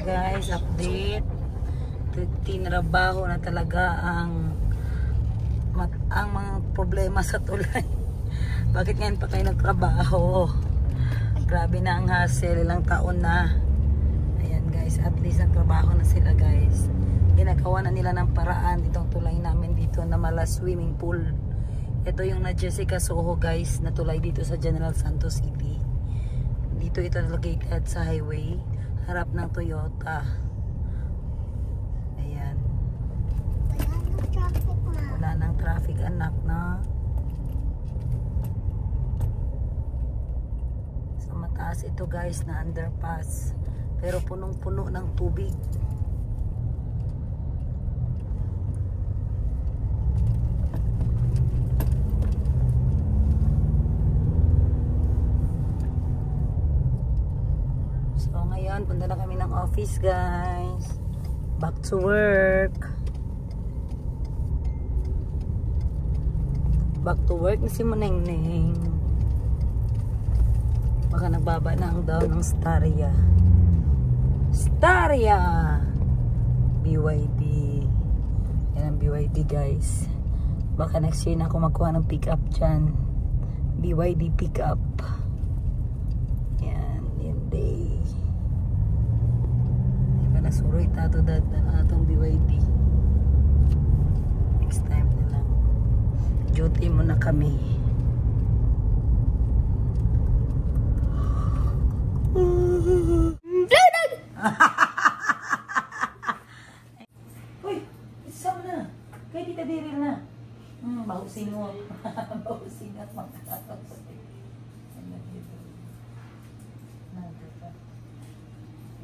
guys, update. Tinrabaho na talaga ang mga problema sa tulay. Bakit ngayon pa kayo nagtrabaho? Grabe na ang hassle, ilang taon na. Ayan guys, at least nagtrabaho na sila guys. Ginagawa na nila ng paraan ditong tulay namin dito na mala swimming pool. Ito yung na Jessica Soho guys, na tulay dito sa General Santos City. Dito ito located sa highway, harap ng Toyota. Ayan. Wala nang traffic anak na. Sa mataas ito guys na underpass. Pero punong-puno ng tubig. So ngayon, punta na kami ng office guys. Back to work. Back to work na si Maneng-neng. Baka nagbaba na ang daw ng Staria. Staria! BYD. Yan ang BYD guys. Baka next year na ako magkuha ng pick up dyan. BYD pick up. Suroy tato dad na atong BYD. Next time na lang. Duty muna kami. Uy, isa na. Kaya kita diril na. Bahusin mo. Bahusin at magkakapos.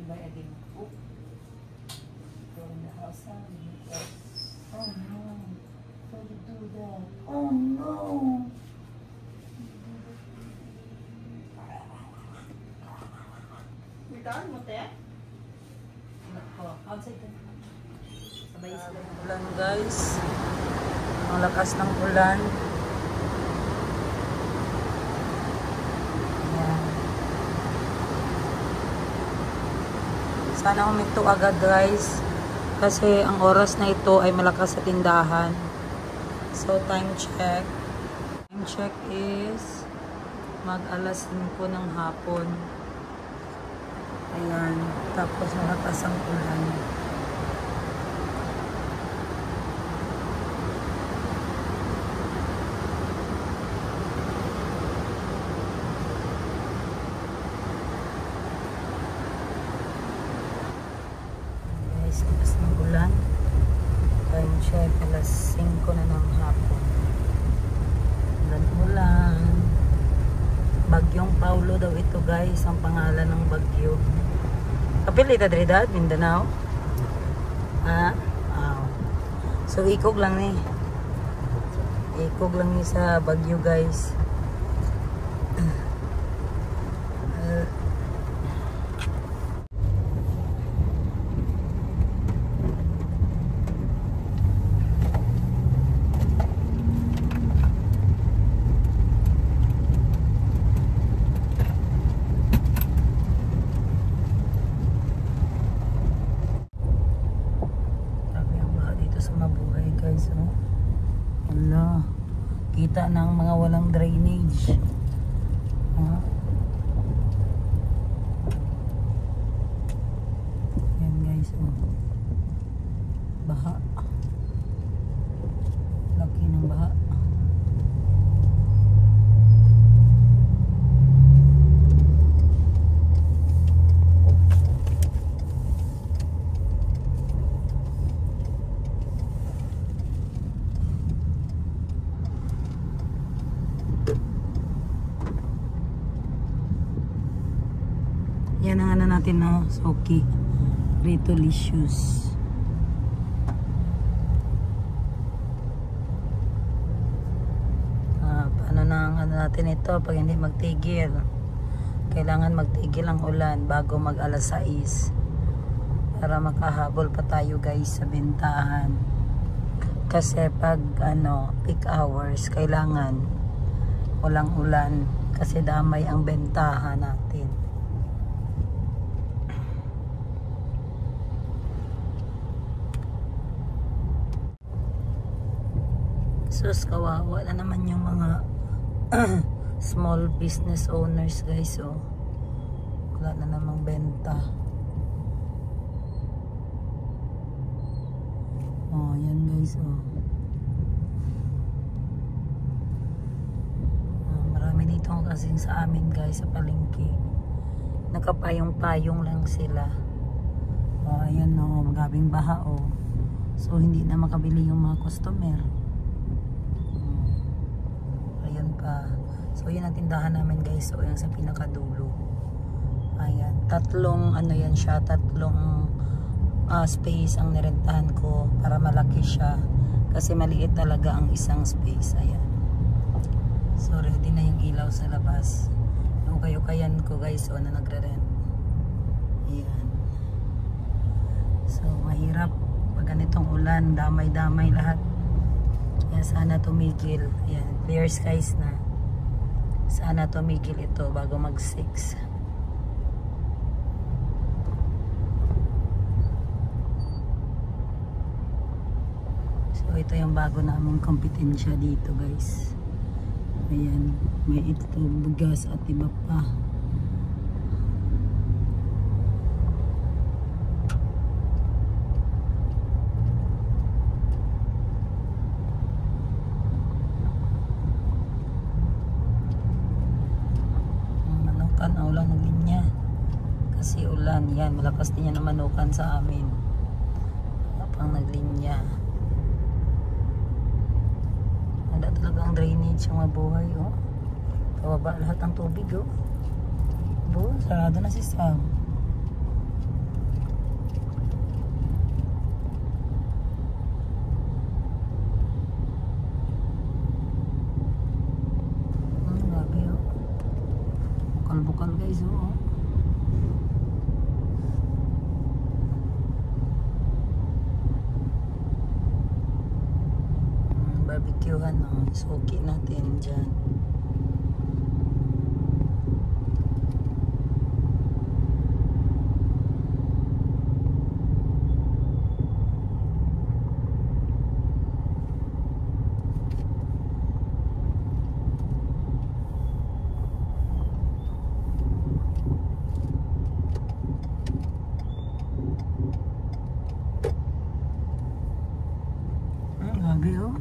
Iba again. In the house. Oh no. Don't do that. Oh no. Bitawan mo, te? Outside ka. Sabay sila ng ulan guys. Ang lakas ng ulan. Ayan. Sana huminto agad guys. Kasi ang oras na ito ay malakas sa tindahan. So time check. Time check is mag-alas 5 ng hapon. Ayan. Tapos malakas ang ulan. Lakas ng ulan. Time check, alas 5 na ng hapon. Ulan. Bagyong Paulo daw ito guys, ang pangalan ng bagyo. Kapil ita Trinidad, Mindanao. So ikog lang ni. Ikog lang ni sa bagyo guys. Guys, oh. Wala. Kita ng mga walang drainage. Yan guys, oh. Baha. Laki ng baha. Yan ang ano natin na soki. Ritolicious. Paano na ang ano natin ito pag hindi magtigil? Kailangan magtigil ang ulan bago mag alas 6 para makahabol pa tayo guys sa bentahan. Kasi pag ano peak hours kailangan walang ulan kasi damay ang bentahan natin. Sus, kawawa na naman yung mga small business owners guys. Oh, wala na namang benta. Oh, yan guys. Oh, marami dito kasing sa amin guys, sa palengke. Nakapayong-payong lang sila. Oh, ayan oh, magabing baha oh. So hindi na makabili yung mga customer. Ayan pa. So yun ang tindahan namin guys. So yan sa pinakadulo. Ayan. Tatlong ano yan siya. Tatlong space ang nirentahan ko para malaki siya. Kasi maliit talaga ang isang space. Ayan. So ready na yung ilaw sa labas. Yung kayo-kayan ko guys. O na nagre-rent. Ayan. So mahirap. Pag ganitong ulan. Damay-damay lahat. Yan, sana tumigil. Ayan, clear skies na. Sana tumigil ito bago mag 6. So ito yung bago naming kompetensya dito guys. Ayan, may ito bugas at iba pa. Ulan ng linya kasi ulan yan, malakas din yan ang manukan sa amin pang naglinya. Handa talaga ang drainage yung mabuhay oh. Pababa lahat ng tubig oh. Sarado na si Sam. Bukal guys oh. Barbecuehan oh. Suki natin dyan. Grabe oh.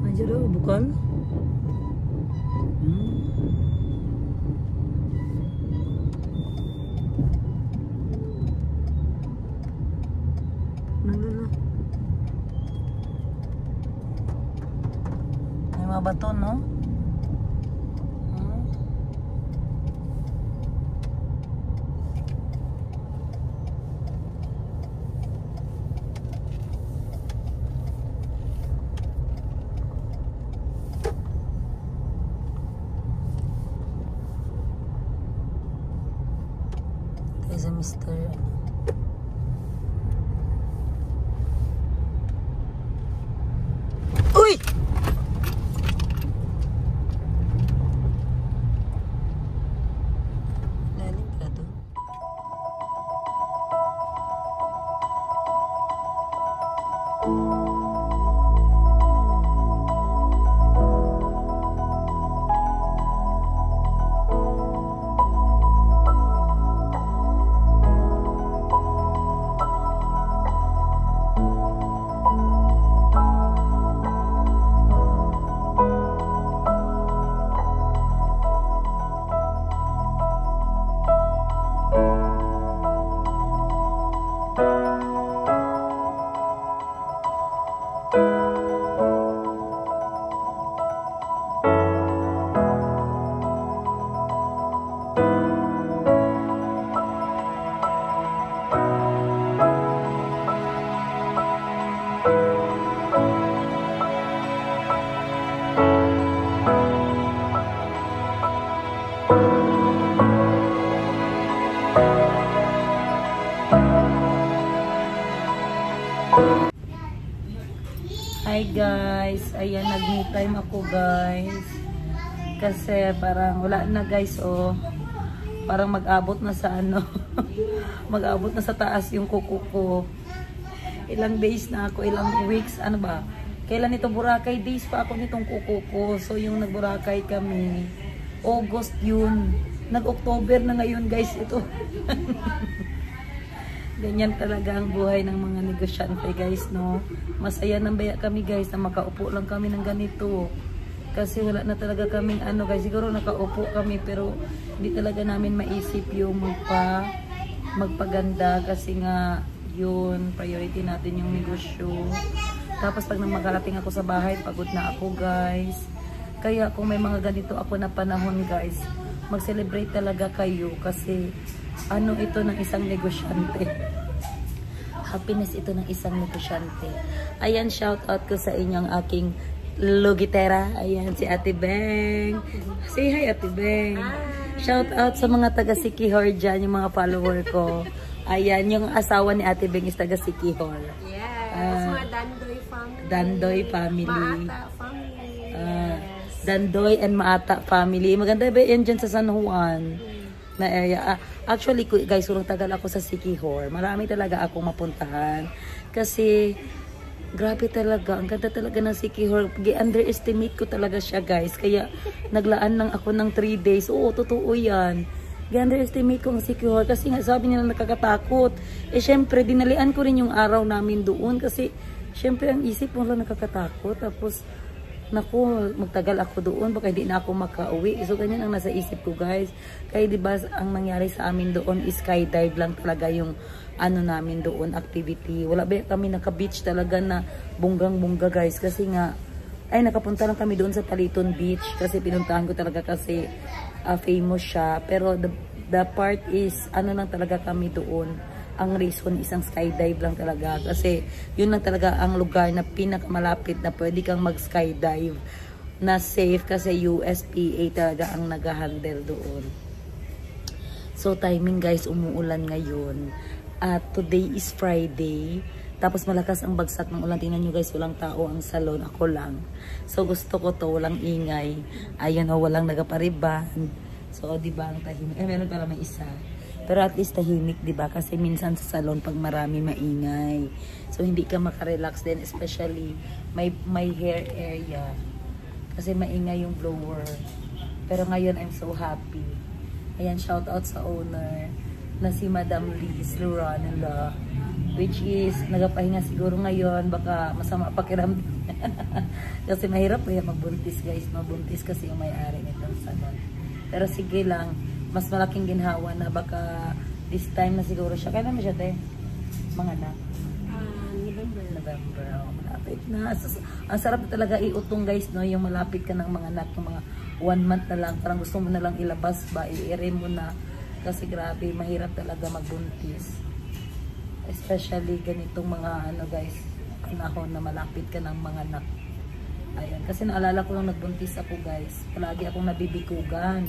Medyo daw bukal. Nalala. May mga bato no? Sa Mr. Uy! Lalim ka doon. Hi guys, ayan, nag-me time ako guys. Kasi parang wala na guys, oh. Parang mag-abot na sa ano. mag-abot na sa taas yung kuko ko. Ilang days na ako, ilang weeks, ano ba? Kailan ito Boracay days pa ako nitong kuko ko. So yung nag-Boracay kami, August yun. Nag-October na ngayon guys ito. Ganyan talaga ang buhay ng mga negosyante guys, no. Masaya nang baya kami guys na makaupo lang kami ng ganito. Kasi wala na talaga kaming ano guys, siguro nakaupo kami pero hindi talaga namin maisip yung magpaganda kasi nga yun, priority natin yung negosyo. Tapos pag nang makarating ako sa bahay, pagod na ako guys. Kaya kung may mga ganito ako na panahon guys, mag-celebrate talaga kayo kasi ano ito ng isang negosyante. Happiness ito ng isang negosyante. Ayan, shout out ko sa inyong aking lugitera. Ayan, si Ate Beng. Say hi, Ate Beng. Shout out sa mga taga Sikihor dyan, yung mga follower ko. Ayan, yung asawa ni Ate Beng is taga Sikihor. Yes, mga Dandoy family. Dandoy family. Maata family. Yes. Dandoy and Maata family. Maganda ba yan dyan sa San Juan na area? Actually, guys, surang tagal ako sa Sikihor. Marami talaga akong mapuntahan. Kasi, grabe talaga. Ang ganda talaga ng Sikihor. Underestimate ko talaga siya, guys. Kaya, naglaan lang ako ng 3 days. Oo, totoo yan. Underestimate ko ang Sikihor. Kasi nga, sabi nila nakakatakot. Eh, syempre, dinalian ko rin yung araw namin doon. Kasi, syempre, ang isip mo lang nakakatakot. Tapos, naku, magtagal ako doon. Baka hindi na ako makauwi. So, ganyan ang nasa isip ko, guys. Kaya, diba, ang nangyari sa amin doon is skydive lang talaga yung ano namin doon, activity. Wala ba kami naka-beach talaga na bunggang-bungga, guys. Kasi nga, ay, nakapunta lang kami doon sa Taliton Beach. Kasi pinuntahan ko talaga kasi famous siya. Pero, the part is, ano lang talaga kami doon. Ang reason isang skydive lang talaga kasi yun lang talaga ang lugar na pinakamalapit na pwede kang mag-skydive na safe kasi USPA talaga ang nag-handle doon. So timing guys, umuulan ngayon at today is Friday tapos malakas ang bagsak ng ulan. Tingnan nyo guys, walang tao ang salon, ako lang. So gusto ko to, walang ingay. Ayun o, walang nagapariban. So diba ang tahimik, meron pala may isa. Pero at least tahimik, diba? Kasi minsan sa salon, pag marami maingay. So, hindi ka makarelax din. Especially, may hair area. Kasi maingay yung blower. Pero ngayon, I'm so happy. Ayan, shout out sa owner na si Madam Liz Luranela. Which is, nagapahinga siguro ngayon. Baka masama pakiramdam. Kasi mahirap kaya magbuntis, guys. Mabuntis kasi yung may-ari nitong salon. Pero sige lang. Mas malaking ginhawa na baka this time na siguro siya. Kaya naman siya, te? Mga anak? November. Oh, malapit na. Ang sarap na talaga iutong, guys, no? Yung malapit ka ng mga anak, yung mga 1 month na lang. Parang gusto mo na lang ilabas ba, i-air mo na. Kasi grabe, mahirap talaga magbuntis. Especially ganitong mga, ano, guys, panahon na malapit ka ng mga anak. Ayan. Kasi naalala ko nung nagbuntis ako, guys. Palagi akong nabibikugan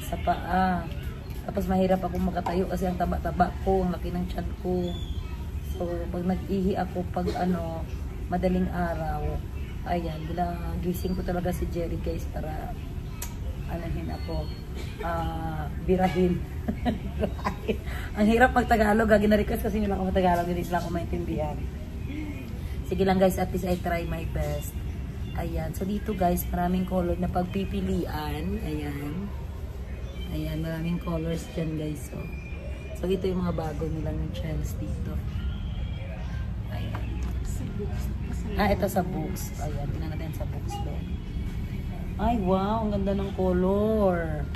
sa paa. Tapos mahirap akong makatayo kasi ang taba-taba ko, ang laki ng tiyan ko. So, pag nag-ihi ako pag ano, madaling araw, ayan, gising ko talaga si Jerry, guys, para anahin ako, birahin. Ang hirap mag-Tagalog, gina-request kasi nila ako mag-Tagalog, hindi sila ako maintindihan. Sige lang guys, at least I try my best. Ayan, so dito guys, maraming color na pagpipilian. Ayan. Ayan, maraming colors dyan guys. So ito yung mga bago nilang trends dito. Ayan. Ito sa books. Ayan, tingnan natin sa books ba. Ay, wow, ang ganda ng color.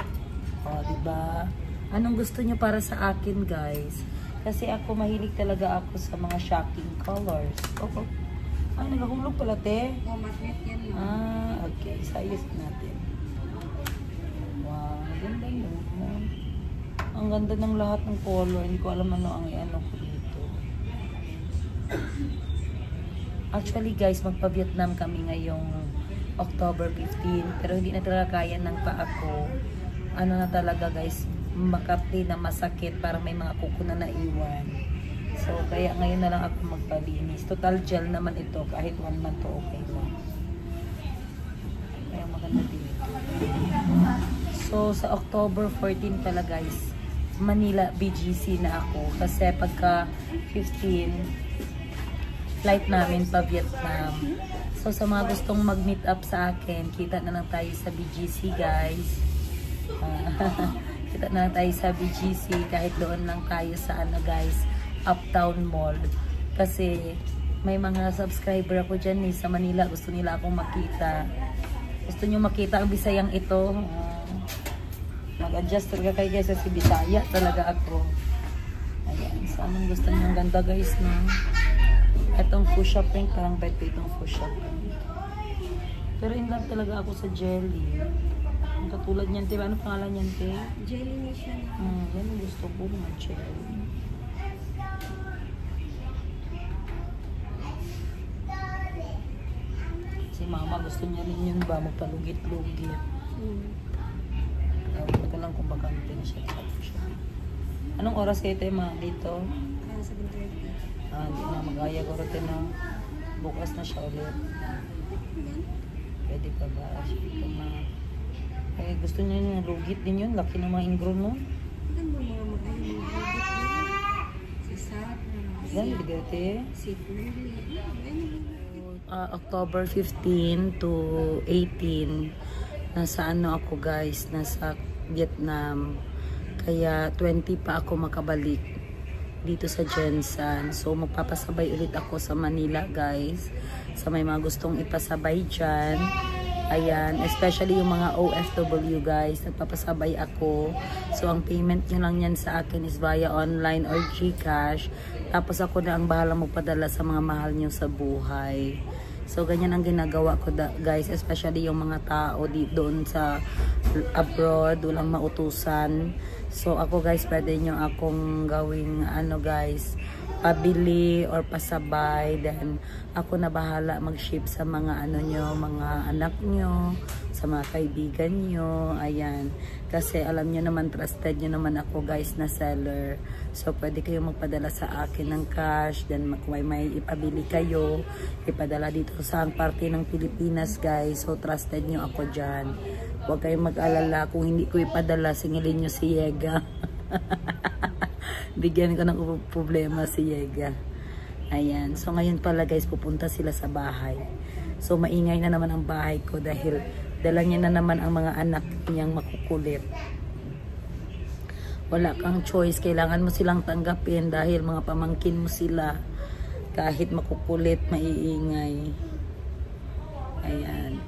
O, diba? Anong gusto nyo para sa akin guys? Kasi ako, mahilig talaga ako sa mga shocking colors. Oh. Ay, nagahulog pala, te. Oh, magnet yan. Okay. Sayos natin. Wow, ganda yun. Ang ganda ng lahat ng color. Hindi ko alam ano ang ano ko dito. Actually guys, magpa-Vietnam kami ngayong October 15. Pero hindi na talaga kaya ng paa ko. Ano na talaga guys, makapli na masakit. Parang may mga kuko na naiwan. So kaya ngayon na lang ako magpalinis. Total gel naman ito. Kahit 1 month to okay lang. Kaya maganda dito. So sa October 14 pala guys, Manila BGC na ako kasi pagka 15 flight namin pa Vietnam. So sa mga gustong mag-meet up sa akin, kita na lang tayo sa BGC guys. Kita na lang tayo sa BGC, kahit doon lang tayo sa ano guys, Uptown Mall. Kasi may mga subscriber ako dyan sa Manila, gusto nila akong makita. Gusto nyo makita ang Bisayang ito. Mag-adjust talaga kayo guys sa si Bisaya talaga ako. Ayan, so anong gusto nyo? Ang ganda guys no? Itong fuchsia pink, parang bet ko itong fuchsia pink. Pero in love talaga ako sa jelly. Ang katulad niyan, te. Ano pangalan niyan, te? Jelly na siya. Yan ang gusto ko, mga jelly. Si mama gusto niya rin yun ba, magpalugit-lugit. Ito lang kung bakante na siya. Anong oras kayo, te, ma? Dito? 7:30. Hindi na mag-aya ko rin na bukas na siya ulit. Pwede pa ba? Gusto niya yung lugit din yun. Laki ng mga ingro mo. Ano mo mga mag-alugit? Si Sarah. Yan, bigate. Si Puli. October 15 to 18, nasa ano ako guys, nasa Vietnam. Kaya 20 pa ako makabalik dito sa Jensen. So magpapasabay ulit ako sa Manila guys. Sa may mga gustong ipasabay dyan. Ayan, especially yung mga OFW guys, nagpapasabay ako. So ang payment nyo lang yan sa akin is via online or GCash. Tapos ako na ang bahala magpadala sa mga mahal nyo sa buhay. So ganyan ang ginagawa ko guys, especially yung mga tao doon sa abroad, walang mautusan. So ako guys, pwede nyo akong gawing ano guys, pabili or pasabay. Then ako na bahala mag-ship sa mga ano nyo, mga anak nyo, sa mga kaibigan nyo. Ayan, kasi alam nyo naman, trusted nyo naman ako guys na seller. So pwede kayo magpadala sa akin ng cash. Then kung may ipabili kayo, ipadala dito sa ang parte ng Pilipinas guys. So trusted nyo ako dyan. Huwag kayong mag-alala, kung hindi ko ipadala, singilin nyo si Yega. Bigyan ko ng problema si Yega. Ayan, so ngayon pala guys, pupunta sila sa bahay. So maingay na naman ang bahay ko dahil dala niya na naman ang mga anak niyang makukulit. Wala kang choice, kailangan mo silang tanggapin dahil mga pamangkin mo sila. Kahit makukulit, maiingay. Ayan.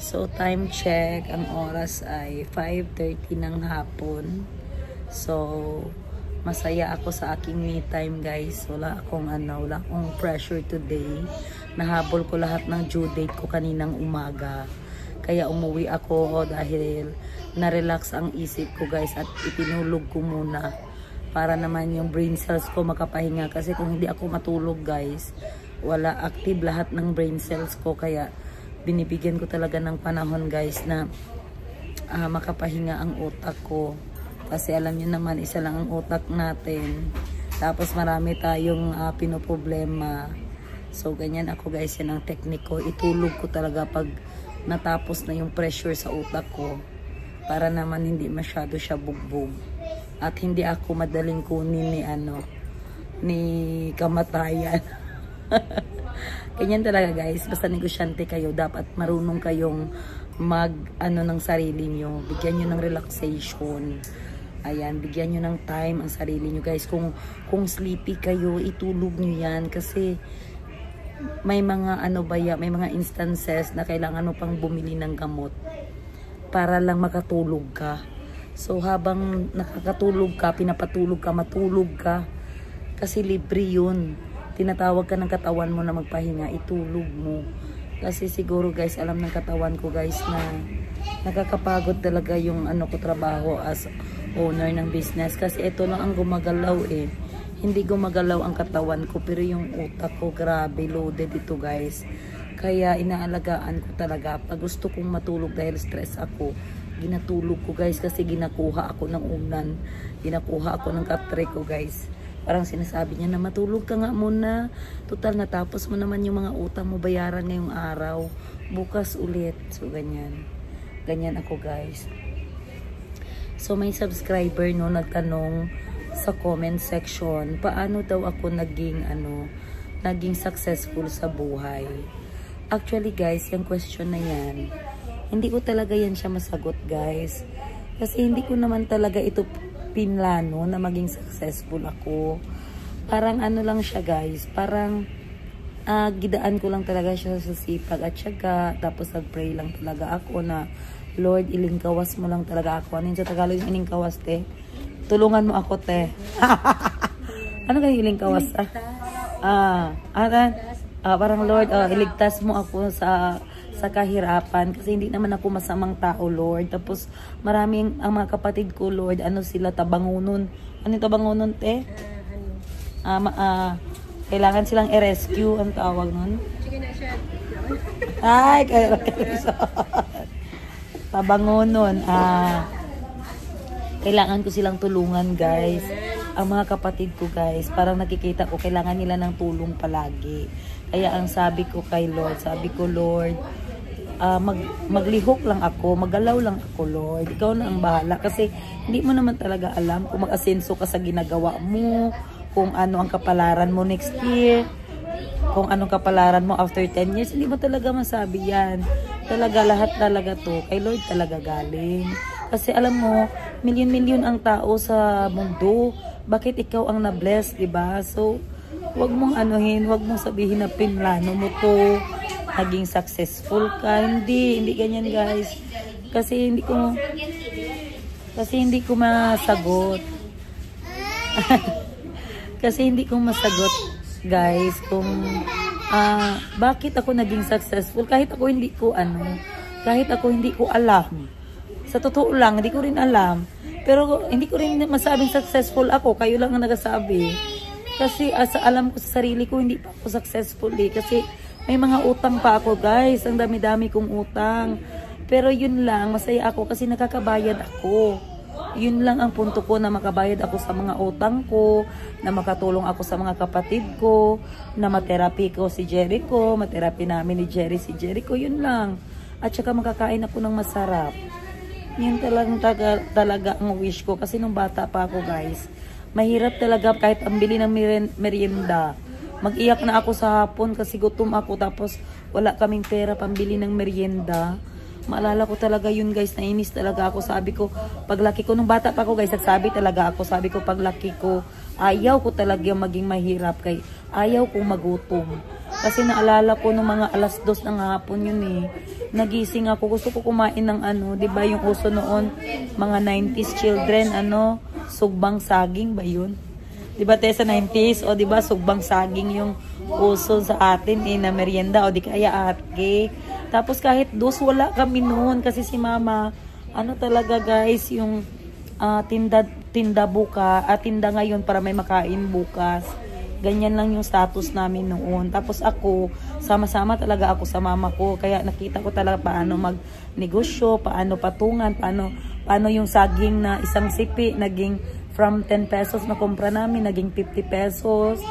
So time check, ang oras ay 5:30 ng hapon. So masaya ako sa aking me time guys. Wala akong pressure today. Nahabol ko lahat ng due date ko kaninang umaga. Kaya umuwi ako dahil na-relax ang isip ko guys at itinulog ko muna para naman yung brain cells ko makapahinga. Kasi kung hindi ako matulog guys, wala active lahat ng brain cells ko. Kaya binibigyan ko talaga ng panahon guys na makapahinga ang utak ko. Kasi alam niyo naman, isa lang ang utak natin. Tapos marami tayong pinoproblema. So ganyan ako guys, yan ang technique ko. Itulog ko talaga pag natapos na yung pressure sa utak ko. Para naman hindi masyado siya bugbog. At hindi ako madaling kunin ni kamatayan. Ganyan talaga guys, basta negosyante kayo, dapat marunong kayong ng sarili nyo. Bigyan nyo ng relaxation. Ayan, bigyan nyo ng time ang sarili nyo guys. Kung sleepy kayo, itulog nyo yan. Kasi may mga may mga instances na kailangan mo pang bumili ng gamot para lang makatulog ka. So habang nakakatulog ka, pinapatulog ka, matulog ka. Kasi libre yun. Tinatawag ka ng katawan mo na magpahinga, itulog mo. Kasi siguro guys, alam ng katawan ko guys na nakakapagod talaga yung trabaho as owner ng business. Kasi ito lang ang gumagalaw Hindi gumagalaw ang katawan ko, pero yung utak ko grabe loaded ito guys. Kaya inaalagaan ko talaga. Pag gusto kong matulog dahil stress ako, ginatulog ko guys, kasi ginakuha ako ng unan. Ginakuha ako ng katre ko guys. Parang sinasabi niya na matulog ka nga muna. Total natapos mo naman yung mga utang mo, bayaran ngayong araw. Bukas ulit. So ganyan. Ganyan ako guys. So may subscriber nagtanong sa comment section, paano daw ako naging naging successful sa buhay? Actually guys, yung question na yan, hindi ko talaga yan siya masagot guys. Kasi hindi ko naman talaga ito pinlano na maging successful ako. Parang ano lang siya guys, parang gidaan ko lang talaga siya sa sipag at syaga. Tapos nag-pray lang talaga ako na, Lord, ilingkawas mo lang talaga ako. Ano yung sa Tagalog yung ilingkawas, te? Tulungan mo ako, te. Ano kayo ilingkawas? Parang Lord, iligtas mo ako sa kahirapan kasi hindi naman ako masamang tao, Lord. Tapos maraming ang mga kapatid ko, Lord, ano sila, tabangunon. Ano yung tabangunon, te? Kailangan silang i-rescue, ang tawag nun. Ay, tabangunon. Kailangan ko silang tulungan, guys. Ang mga kapatid ko, guys, parang nakikita ko, kailangan nila ng tulong palagi. Kaya ang sabi ko kay Lord, Lord, maglihok lang ako, maggalaw lang ako, Lord. Ikaw na ang bahala. Kasi hindi mo naman talaga alam kung mag-asenso ka sa ginagawa mo, kung ano ang kapalaran mo next year, kung anong kapalaran mo after 10 years. Hindi mo talaga masabi yan. Talaga, lahat talaga to kay Lord talaga galing. Kasi alam mo, milyon-milyon ang tao sa mundo. Bakit ikaw ang na-bless, diba? So, wag mong anuhin, wag mong sabihin na pinlano mo to, naging successful ka. Hindi ganyan guys. Kasi hindi ko masagot. Kasi hindi ko masagot guys kung bakit ako naging successful kahit ako hindi ko alam. Sa totoo lang, hindi ko rin alam. Pero hindi ko rin masabing successful ako. Kayo lang ang nagsasabi. Kasi alam ko sa sarili ko, hindi pa ako successful eh. Kasi may mga utang pa ako guys. Ang dami-dami kong utang. Pero yun lang, masaya ako kasi nakakabayad ako. Yun lang ang punto ko, na makabayad ako sa mga utang ko, na makatulong ako sa mga kapatid ko, na materapi ko si Jericho, materapi namin ni Jerry si Jericho, yun lang. At saka makakain ako ng masarap. Yun talaga ang wish ko. Kasi nung bata pa ako guys, mahirap talaga kahit ang bili ng merienda. Mag-iyak na ako sa hapon kasi gutom ako, tapos wala kaming pera pambili ng merienda. Maalala ko talaga yun guys, nainis talaga ako. Sabi ko, paglaki ko, nung bata pa ako guys, nagsabi talaga ako, sabi ko paglaki ko, ayaw ko talaga maging mahirap, kay ayaw ko magutom. Kasi naalala ko nung mga 2:00 ng hapon yun eh, nagising ako, gusto ko kumain ng ano, diba yung uso noon, mga 90s children, sugbang saging ba yun? Diba te sa 90s, o diba sugbang saging yung uso sa atin eh, na merienda, o di kaya atke. Tapos kahit wala kami noon kasi si mama, talaga guys, yung tinda buka, tinda ngayon para may makain bukas. Ganyan lang yung status namin noon. Tapos ako, sama-sama talaga ako sa mama ko. Kaya nakita ko talaga paano magnegosyo, paano patungan, paano yung saging na isang sipi, naging from 10 pesos na kumpra namin, naging 50 pesos.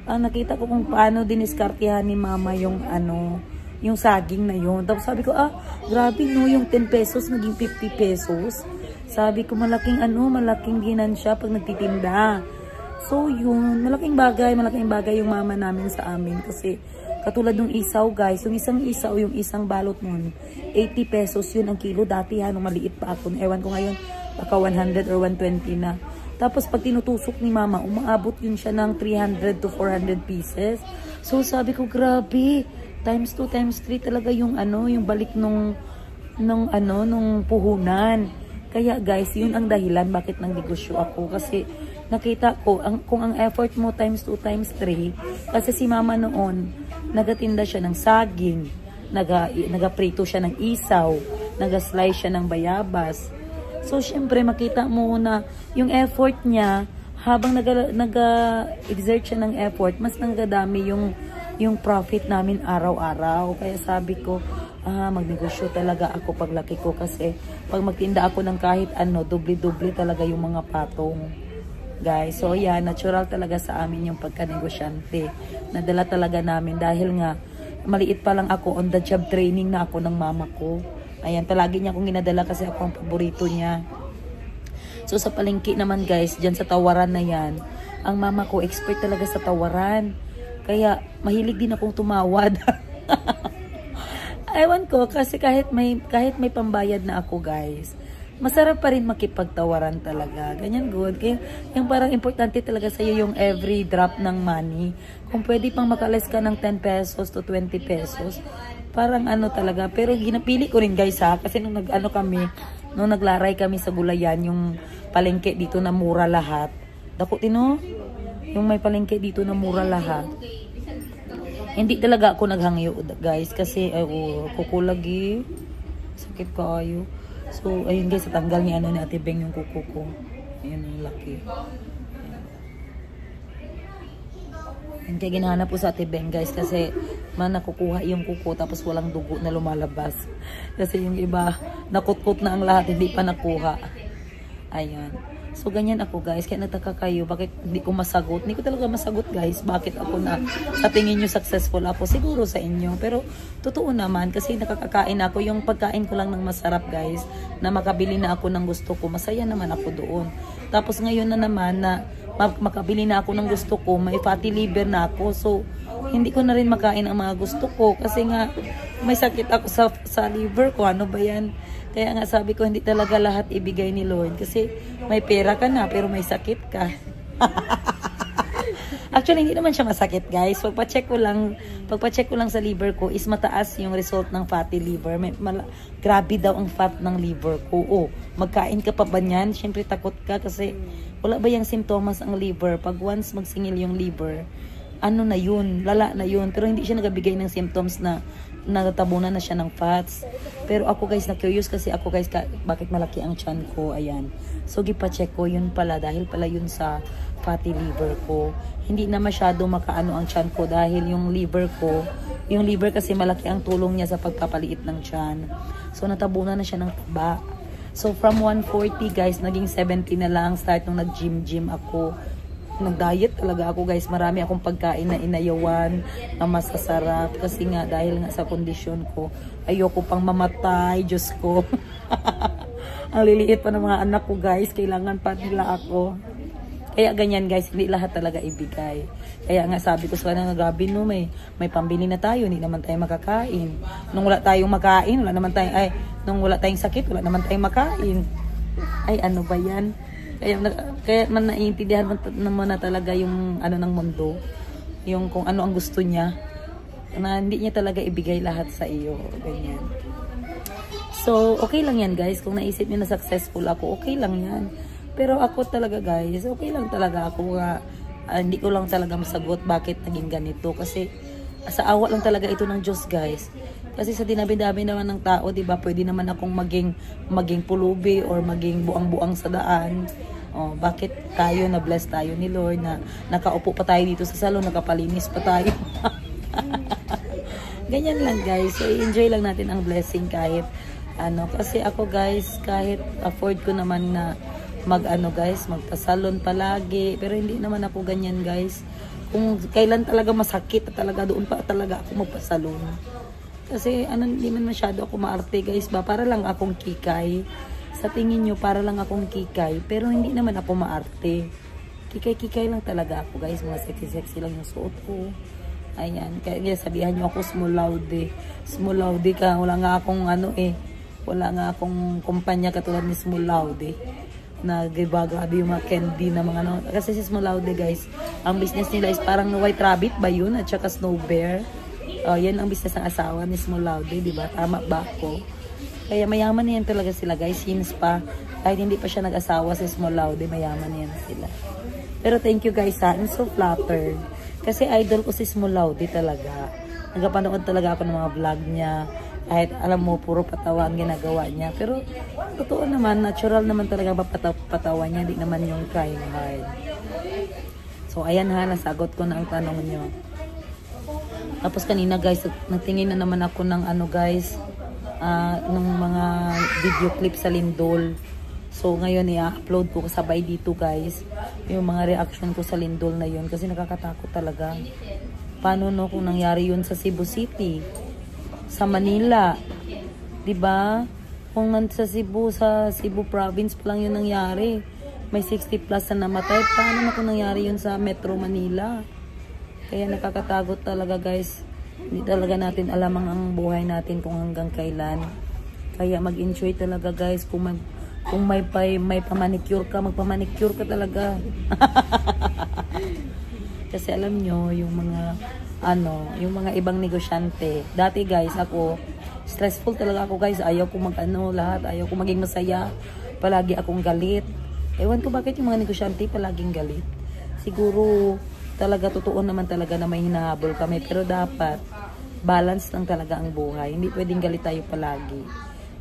Nakita ko kung paano diniskartihan ni mama yung yung saging na yun. Tapos sabi ko, grabe no, yung 10 pesos naging 50 pesos. Sabi ko, malaking ginansya pag nagtitinda. So yun, malaking bagay yung mama namin sa amin. Kasi katulad ng isaw guys, yung isang isaw, yung isang balot nun, 80 pesos yun ang kilo dati nung maliit pa ako. Ewan ko ngayon, baka 100 or 120 na. Tapos pag tinutusok ni mama, umaabot yun siya ng 300 to 400 pieces. So sabi ko, grabe, times 2, times 3 talaga yung yung balik nung puhunan. Kaya guys, yun ang dahilan bakit nang-negosyo ako. Kasi nakita ko, kung ang effort mo times 2, times 3, kasi si mama noon, nagatinda siya ng saging, nagaprito siya ng isaw, nagaslice siya ng bayabas. So, syempre, makita mo na yung effort niya, habang nag-exert siya ng effort, mas nangadami yung profit namin araw-araw. Kaya sabi ko, magnegosyo talaga ako paglaki ko kasi pag magtinda ako ng kahit doble-doble talaga yung mga patong. Guys, so yeah, natural talaga sa amin yung pagka-negosyante. Nadala talaga namin dahil nga maliit pa lang ako, on the job training na ako ng mama ko. Ayan, talagi niya akong ginadala kasi ako ang paborito niya. So sa palengke naman guys, dyan sa tawaran na yan, ang mama ko expert talaga sa tawaran. Kaya mahilig din akong tumawad. Ewan ko kasi kahit may pambayad na ako guys, masarap pa rin makipagtawaran talaga. Ganyan good. Kaya yung parang importante talaga sa iyo yung every drop ng money. Kung pwede pang makalis ka ng 10 pesos to 20 pesos, parang ano talaga. Pero ginapili ko rin guys ha, kasi nung naglaray kami sa Gulayan, yung palengke dito na mura lahat. Dako tino, yung may palengke dito na mura lahat. Hindi talaga ako naghangyo guys kasi kukulagi. Sakit kaayo. So ayun guys, tatanggal ni ni Ate Beng yung kuko ko. Ayun yung laki. Hindi ginahanap po sa Ate Beng guys kasi nakukuha yung kuko tapos walang dugo na lumalabas. Kasi yung iba nakutkot na ang lahat, hindi pa nakuha. Ayun. So, ganyan ako guys. Kaya nataka kayo, bakit hindi ko masagot? Hindi ko talaga masagot guys. Bakit ako na sa tingin nyo successful ako? Siguro sa inyo. Pero, totoo naman. Kasi nakakakain ako. Yung pagkain ko lang ng masarap guys. Na makabili na ako ng gusto ko. Masaya naman ako doon. Tapos ngayon na naman na makabili na ako ng gusto ko. May fatty liver na ako. So, hindi ko na rin makain ang mga gusto ko. Kasi nga, may sakit ako sa liver ko. Ano ba yan? Kaya nga sabi ko, hindi talaga lahat ibigay ni Lord. Kasi may pera ka na, pero may sakit ka. Actually, hindi naman siya masakit, guys. Pagpa-check ko lang sa liver ko, is mataas yung result ng fatty liver. Grabe daw ang fat ng liver ko. Oh, magkain ka pa ba niyan? Siyempre, takot ka kasi wala ba yung simptomas ang liver? Pag once magsingil yung liver, ano na yun? Lala na yun. Pero hindi siya nagabigay ng symptoms na nagtabunan na siya ng fats. Pero ako guys, na-curious kasi ako guys, bakit malaki ang tiyan ko, ayan. So, gipa-check ko, yun pala, dahil pala yun sa fatty liver ko. Hindi na masyado makaano ang tiyan ko dahil yung liver kasi malaki ang tulong niya sa pagpapaliit ng tiyan. So, natabunan na siya ng taba. So, from 140 guys, naging 70 na lang, start nung nag-gym ako. Nag-diet talaga ako guys. Marami akong pagkain na inayawan na masasarap kasi nga dahil nga sa kondisyon ko, ayoko pang mamatay, Diyos ko. Ang liliit pa ng mga anak ko guys, kailangan pa nila ako. Kaya ganyan guys, hindi lahat talaga ibigay. Kaya nga sabi ko sa kanila, grabe no, may pambili na tayo, hindi naman tayo makakain. Nung wala tayong makain, nung wala tayong sakit, wala naman tayong makain. Ay, ano ba yan? Kaya man naiintindihan mo na talaga yung ano ng mundo, yung kung ano ang gusto niya, na hindi niya talaga ibigay lahat sa iyo, ganyan. So, okay lang yan guys, kung naisip niyo na successful ako, okay lang yan. Pero ako talaga guys, okay lang talaga ako nga, hindi ko lang talaga masagot bakit naging ganito, kasi sa awa lang talaga ito ng Diyos guys. Kasi sa dinabi-dabi naman ng tao, diba, pwede naman akong maging pulubi or maging buang-buang sa daan. Oh, bakit tayo na-bless tayo ni Lord na nakaupo pa tayo dito sa salon, nakapalinis pa tayo. Ganyan lang guys. So, enjoy lang natin ang blessing kahit ano. Kasi ako guys, kahit afford ko naman na magpa-salon palagi. Pero hindi naman ako ganyan guys. Kung kailan talaga masakit, talaga doon pa talaga ako magpa-salon. Kasi hindi man masyado ako maarte guys ba, para lang akong kikay. Sa tingin nyo, para lang akong kikay, pero hindi naman ako maarte. Kikay-kikay lang talaga ako guys, mga sexy-sexy lang yung suot ko. Ayan, kaya sabihan nyo ako small laude ka, wala nga akong wala nga akong kumpanya katulad ni Small Laude. Grabe yung mga candy na mga kasi si Small Laude guys, ang business nila is parang white rabbit ba yun, at saka snow bear. Yan ang business ng asawa ni Small Laude, di ba? Tama ba ako? Kaya mayaman na yan talaga sila guys. Since pa, kahit hindi pa siya nag-asawa si Small Laude, mayaman na yan sila. Pero thank you guys ha. I'm so flattered. Kasi idol ko si Small Laude talaga. Nagpapanood talaga ako ng mga vlog niya. Kahit alam mo, puro patawa ang ginagawa niya. Pero totoo naman, natural naman talaga patawa niya. Hindi naman yung crying hard. So ayan ha, nasagot ko na ang tanong niyo. Tapos kanina guys, nagtingin na naman ako ng guys, ng mga video clip sa Lindol. So ngayon i-upload ko kasabay dito guys, yung mga reaction ko sa Lindol na yun. Kasi nakakatakot talaga. Paano no kung nangyari yun sa Cebu City, sa Manila, diba? Kung sa Cebu province pa lang yun nangyari, may 60 plus na namatay. Paano na kung nangyari yun sa Metro Manila? Kaya nakakatakot talaga guys. Hindi talaga natin alam ang buhay natin kung hanggang kailan. Kaya mag-enjoy talaga guys. Kung may pamanicure ka, magpamanicure ka talaga. Kasi alam nyo, yung mga ibang negosyante. Dati guys, ako, stressful talaga ako guys. Ayaw ko lahat. Ayaw ko maging masaya. Palagi akong galit. Ewan ko bakit yung mga negosyante palaging galit. Siguro, talaga totoo naman talaga na may hinahabol kami. Pero dapat, balance lang talaga ang buhay. Hindi pwedeng galit tayo palagi.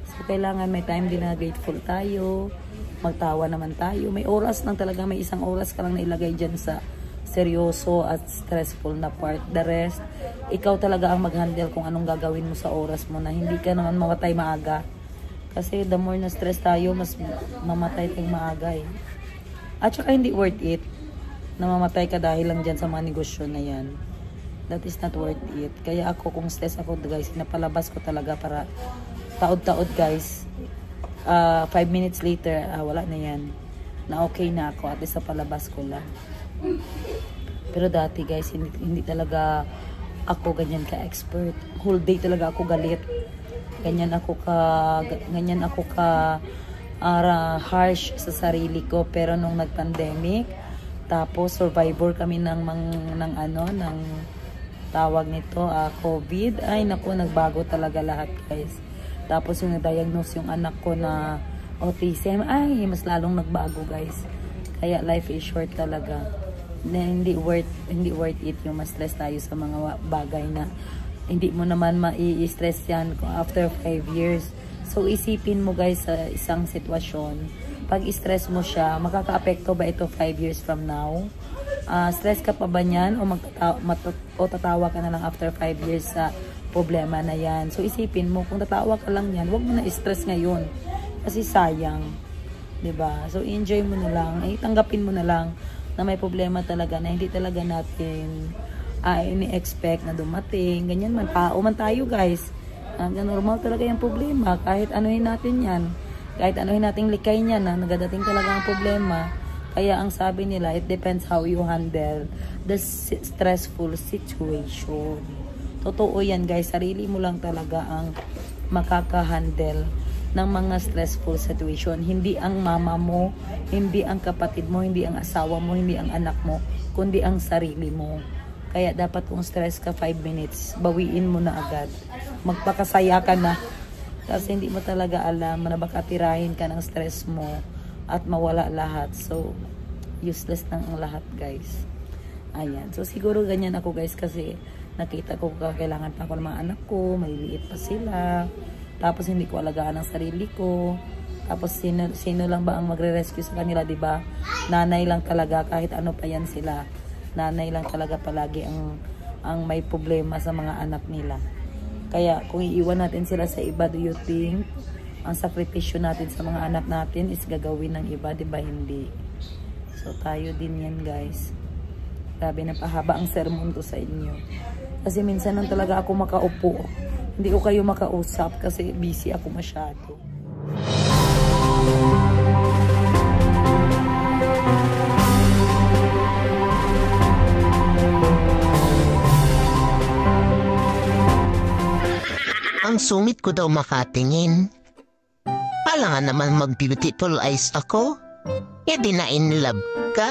So, kailangan may time din na grateful tayo. Magtawa naman tayo. May oras lang talaga. May isang oras ka lang na ilagay dyan sa seryoso at stressful na part. The rest, ikaw talaga ang mag-handle kung anong gagawin mo sa oras mo na hindi ka naman mamatay maaga. Kasi the more na stress tayo, mas mamatay tayong maaga eh. At saka hindi worth it na mamatay ka dahil lang dyan sa mga negosyo na yan. That is not worth it. Kaya ako, kung stress ako guys, napalabas ko talaga para taod-taod guys. 5 minutes later, wala na yan. Na okay na ako, at least palabas ko lang. Pero dati guys, hindi talaga ako ganyan ka-expert. Whole day talaga ako galit. Ganyan ako ka harsh sa sarili ko. Pero nung nag-pandemic, tapos survivor kami ng tawag nito, COVID. Ay naku, nagbago talaga lahat guys. Tapos yung na-diagnose yung anak ko na autism, ay mas lalong nagbago guys. Kaya life is short talaga. Hindi worth it yung ma-stress tayo sa mga bagay na hindi mo naman ma-i-stress yan after 5 years. So isipin mo guys sa isang sitwasyon, pag i-stress mo siya, makaka-apekto ba ito 5 years from now? Stress ka pa ba niyan o tatawa ka na lang after 5 years sa problema na yan? So isipin mo, kung tatawa ka lang yan, huwag mo na i-stress ngayon kasi sayang, 'di ba? So enjoy mo na lang, tanggapin mo na lang na may problema talaga na hindi talaga natin ini-expect na dumating. Ganyan man, tao man tayo guys. Normal talaga yung problema. Kahit anuhin natin yan. Kahit anuhin natin likay niyan na nagadating talaga ang problema. Kaya ang sabi nila, it depends how you handle the stressful situation. Totoo yan guys. Sarili mo lang talaga ang makaka-handle ng mga stressful situation. Hindi ang mama mo, hindi ang kapatid mo, hindi ang asawa mo, hindi ang anak mo, kundi ang sarili mo. Kaya dapat kung stress ka 5 minutes, bawiin mo na agad. Magpakasaya ka na. Kasi hindi mo talaga alam na baka tirahin ka ng stress mo at mawala lahat. So, useless lang ang lahat guys. Ayan. So, siguro ganyan ako guys kasi nakita ko kailangan pa ako ng mga anak ko, maliliit pa sila. Tapos hindi ko alagaan ang sarili ko. Tapos sino lang ba ang magre-rescue sa kanila, 'di ba? Nanay lang talaga, kahit ano pa yan sila. Nanay lang talaga palagi ang may problema sa mga anak nila. Kaya kung iiwan natin sila sa iba, do you think ang sakripisyo natin sa mga anak natin is gagawin ng iba, 'di ba? Hindi. So tayo din yan guys. Grabe na pahaba ang sermon ko sa inyo. Kasi minsan lang talaga ako makaupo. Hindi ko kayo makausap kasi busy ako masyado. Ang sungit ko daw makatingin. Pala nga naman mag-beautiful eyes ako. E di na in love ka?